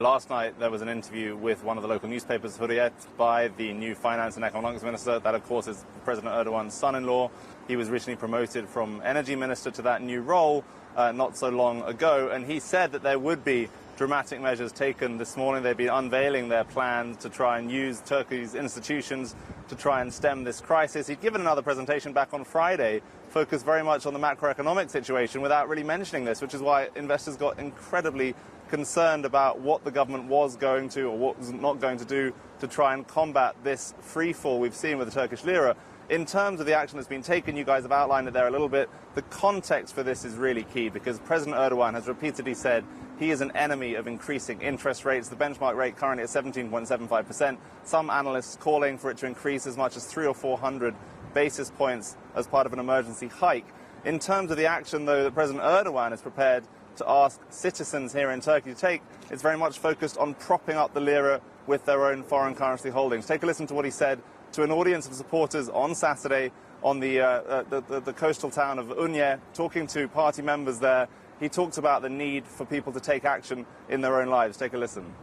Last night there was an interview with one of the local newspapers, Hürriyet, by the new finance and economics minister. That, of course, is President Erdogan's son-in-law. He was recently promoted from energy minister to that new role not so long ago, and he said that there would be dramatic measures taken this morning. They'd be unveiling their plans to try and use Turkey's institutions to try and stem this crisis. He'd given another presentation back on Friday, focused very much on the macroeconomic situation without really mentioning this, which is why investors got incredibly concerned about what the government was going to or what was not going to do to try and combat this free fall we've seen with the Turkish lira. In terms of the action that's been taken, you guys have outlined it there a little bit. The context for this is really key because President Erdogan has repeatedly said he is an enemy of increasing interest rates. The benchmark rate currently at 17.75%. Some analysts calling for it to increase as much as 300 or 400 basis points as part of an emergency hike. In terms of the action, though, that President Erdogan is prepared to ask citizens here in Turkey to take, it's very much focused on propping up the lira with their own foreign currency holdings. Take a listen to what he said to an audience of supporters on Saturday on the coastal town of Unye, talking to party members there. He talked about the need for people to take action in their own lives. Take a listen.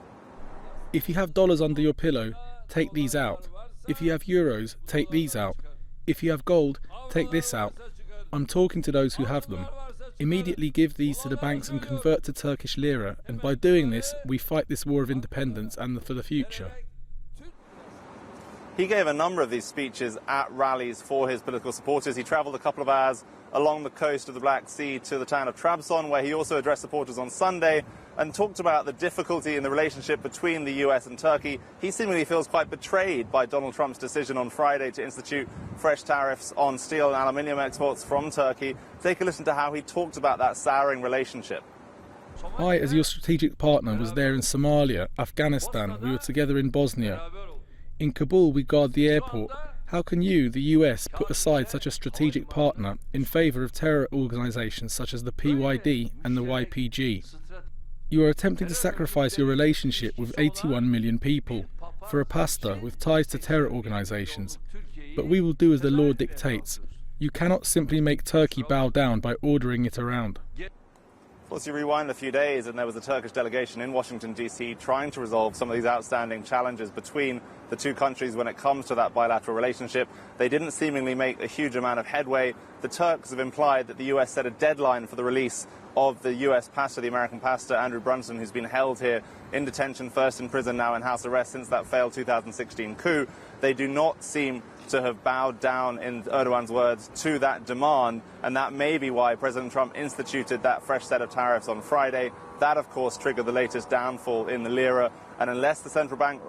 If you have dollars under your pillow, take these out. If you have euros, take these out. If you have gold, take this out. I'm talking to those who have them. Immediately give these to the banks and convert to Turkish lira, and by doing this, we fight this war of independence and for the future. He gave a number of these speeches at rallies for his political supporters. He travelled a couple of hours along the coast of the Black Sea to the town of Trabzon, where he also addressed supporters on Sunday and talked about the difficulty in the relationship between the US and Turkey. He seemingly feels quite betrayed by Donald Trump's decision on Friday to institute fresh tariffs on steel and aluminium exports from Turkey. Take a listen to how he talked about that souring relationship. I, as your strategic partner, was there in Somalia, Afghanistan. We were together in Bosnia. In Kabul, we guard the airport. How can you, the US, put aside such a strategic partner in favour of terror organisations such as the PYD and the YPG? You are attempting to sacrifice your relationship with 81 million people for a pastor with ties to terror organisations. But we will do as the law dictates. You cannot simply make Turkey bow down by ordering it around. Of course, you rewind a few days and there was a Turkish delegation in Washington, D.C. trying to resolve some of these outstanding challenges between the two countries when it comes to that bilateral relationship. They didn't seemingly make a huge amount of headway. The Turks have implied that the U.S. set a deadline for the release of the U.S. pastor, the American pastor, Andrew Brunson, who's been held here in detention, first in prison, now in house arrest since that failed 2016 coup. They do not seem to have bowed down, in Erdogan's words, to that demand, and that may be why President Trump instituted that fresh set of tariffs on Friday. That, of course, triggered the latest downfall in the lira, and unless the central bank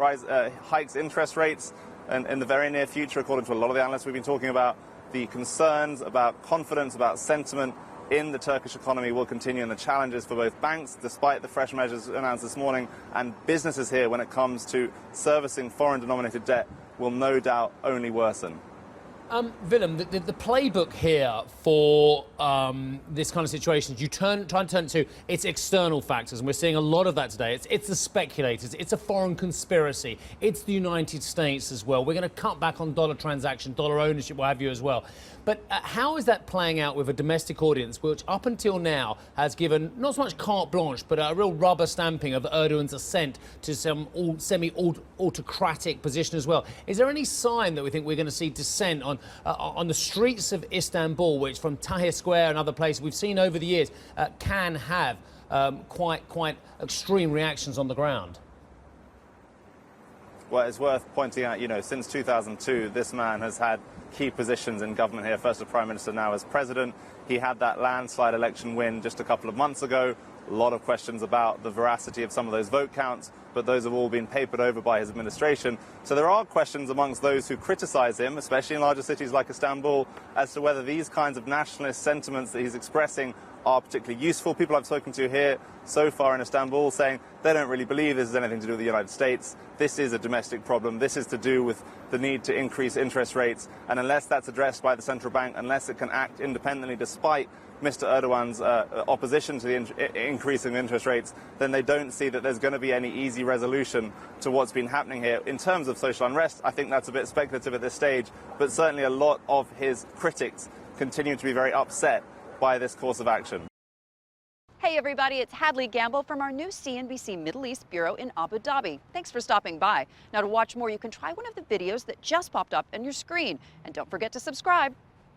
hikes interest rates in the very near future, according to a lot of the analysts we've been talking about, the concerns about confidence, about sentiment in the Turkish economy will continue, and the challenges for both banks, despite the fresh measures announced this morning, and businesses here when it comes to servicing foreign-denominated debt will no doubt only worsen. Willem, the playbook here for this kind of situation, you try and turn it to its external factors, and we're seeing a lot of that today. It's the speculators, it's a foreign conspiracy, it's the United States as well. We're going to cut back on dollar transaction, dollar ownership, what have you as well. But how is that playing out with a domestic audience, which up until now has given not so much carte blanche, but a real rubber stamping of Erdogan's ascent to some semi-autocratic position as well? Is there any sign that we think we're going to see dissent on the streets of Istanbul, which from Tahrir Square and other places we've seen over the years can have quite extreme reactions on the ground? Well, it's worth pointing out, since 2002, this man has had key positions in government here, first as Prime Minister, now as President. He had that landslide election win just a couple of months ago. A lot of questions about the veracity of some of those vote counts, but those have all been papered over by his administration. So there are questions amongst those who criticize him, especially in larger cities like Istanbul, as to whether these kinds of nationalist sentiments that he's expressing are particularly useful. People I've spoken to here so far in Istanbul saying they don't really believe this has anything to do with the United States. This is a domestic problem. This is to do with the need to increase interest rates. And unless that's addressed by the central bank, unless it can act independently despite Mr. Erdogan's opposition to the increasing interest rates, then they don't see that there's going to be any easy resolution to what's been happening here. In terms of social unrest, I think that's a bit speculative at this stage, but certainly a lot of his critics continue to be very upset by this course of action. Hey everybody, it's Hadley Gamble from our new CNBC Middle East Bureau in Abu Dhabi. Thanks for stopping by. Now to watch more, you can try one of the videos that just popped up on your screen. And don't forget to subscribe.